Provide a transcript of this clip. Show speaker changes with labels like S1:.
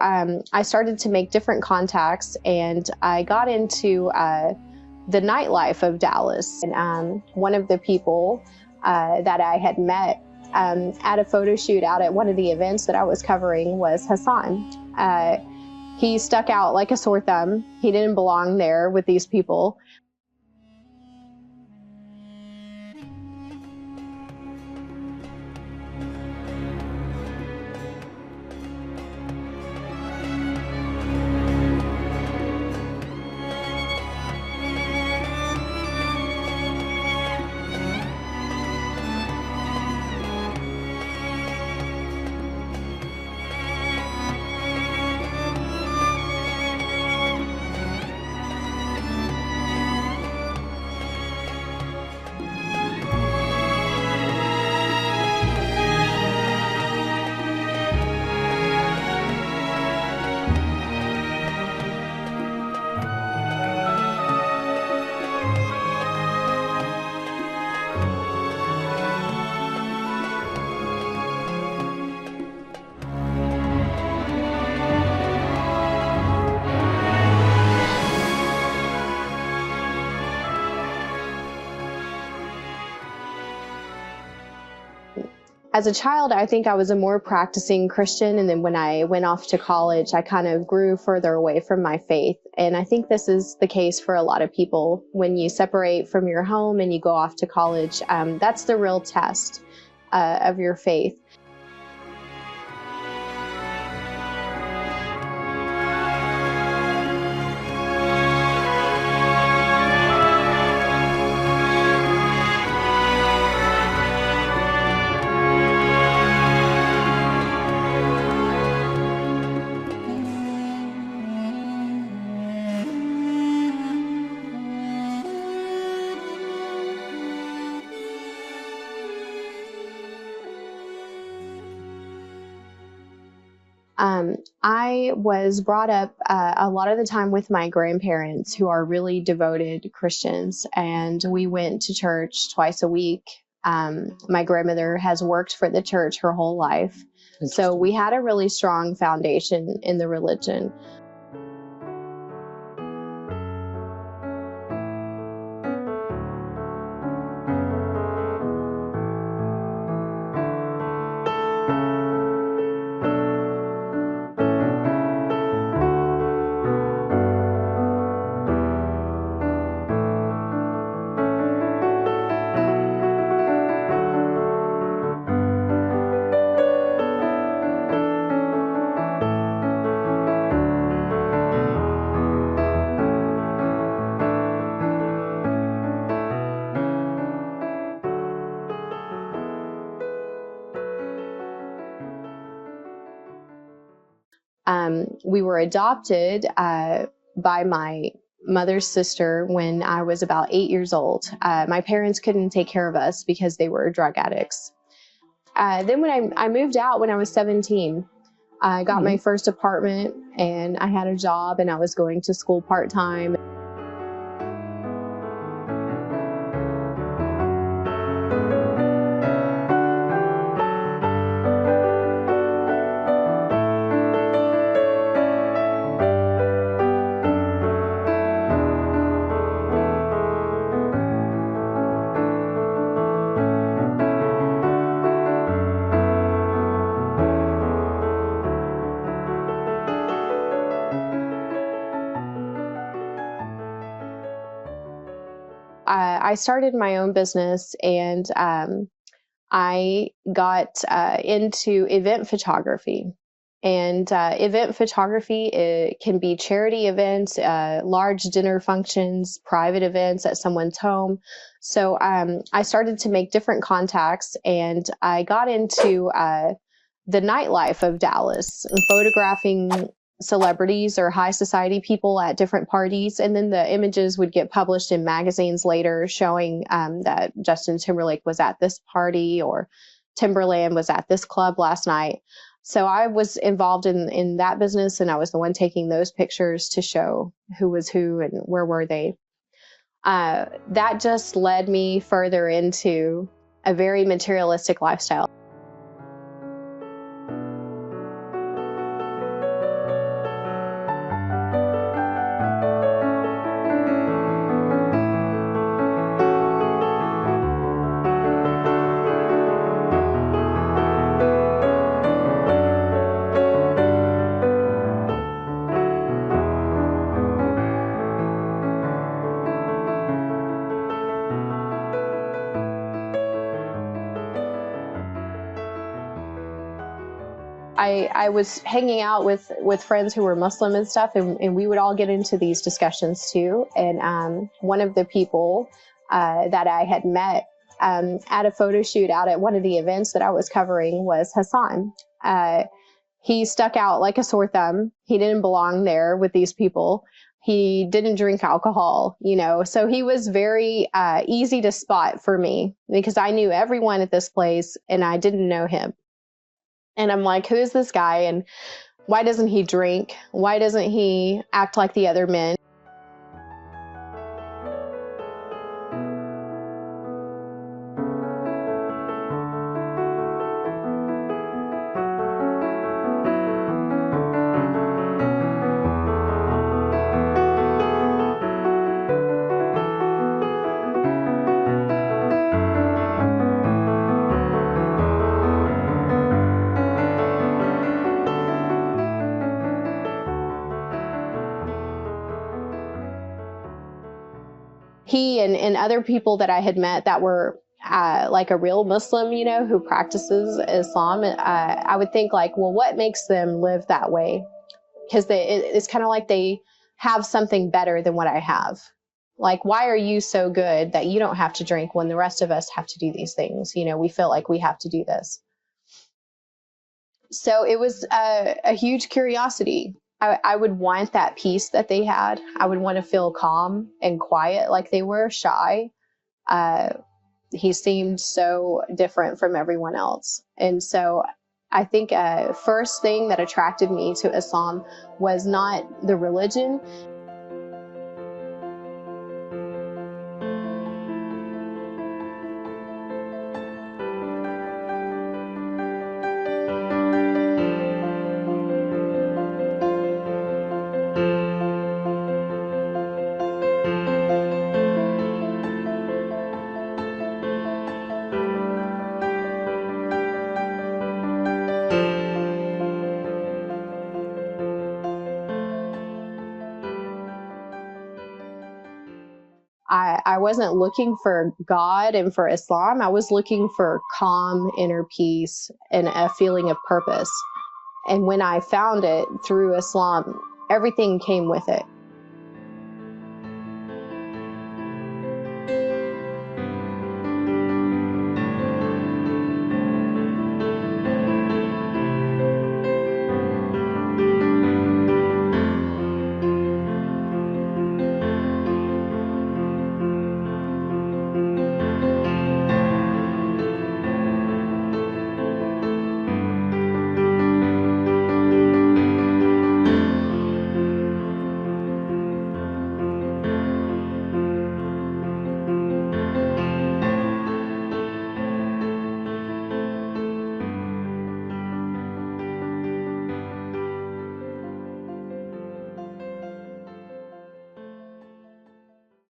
S1: I started to make different contacts, and I got into the nightlife of Dallas. And one of the people that I had met at a photo shoot out at one of the events that I was covering was Hassan. He stuck out like a sore thumb. He didn't belong there with these people. As a child, I think I was a more practicing Christian, and then when I went off to college, I kind of grew further away from my faith. And I think this is the case for a lot of people. When you separate from your home and you go off to college, that's the real test of your faith. I was brought up a lot of the time with my grandparents, who are really devoted Christians, and we went to church twice a week. My grandmother has worked for the church her whole life, so we had a really strong foundation in the religion. We were adopted by my mother's sister when I was about 8 years old. My parents couldn't take care of us because they were drug addicts. Then when I moved out when I was 17, I got my first apartment, and I had a job, and I was going to school part-time. I started my own business, and I got into event photography. And event photography can be charity events, large dinner functions, private events at someone's home. So I started to make different contacts, and I got into the nightlife of Dallas, photographing celebrities or high society people at different parties. And then the images would get published in magazines later, showing that Justin Timberlake was at this party, or Timberland was at this club last night. So I was involved in that business, and I was the one taking those pictures to show who was who and where were they. That just led me further into a very materialistic lifestyle. I was hanging out with friends who were Muslim and stuff, and we would all get into these discussions too. And one of the people that I had met at a photo shoot out at one of the events that I was covering was Hassan. He stuck out like a sore thumb. He didn't belong there with these people. He didn't drink alcohol, so he was very easy to spot for me because I knew everyone at this place and I didn't know him. And I'm like, who is this guy? And why doesn't he drink? Why doesn't he act like the other men? He and other people that I had met that were like a real Muslim, who practices Islam, I would think like, well, what makes them live that way? Because it's kind of like they have something better than what I have. Like, why are you so good that you don't have to drink when the rest of us have to do these things? We feel like we have to do this. So it was a huge curiosity. I would want that peace that they had. I would want to feel calm and quiet like they were, shy. He seemed so different from everyone else. And so I think first thing that attracted me to Islam was not the religion. I wasn't looking for God and for Islam. I was looking for calm inner peace and a feeling of purpose. And when I found it through Islam, everything came with it.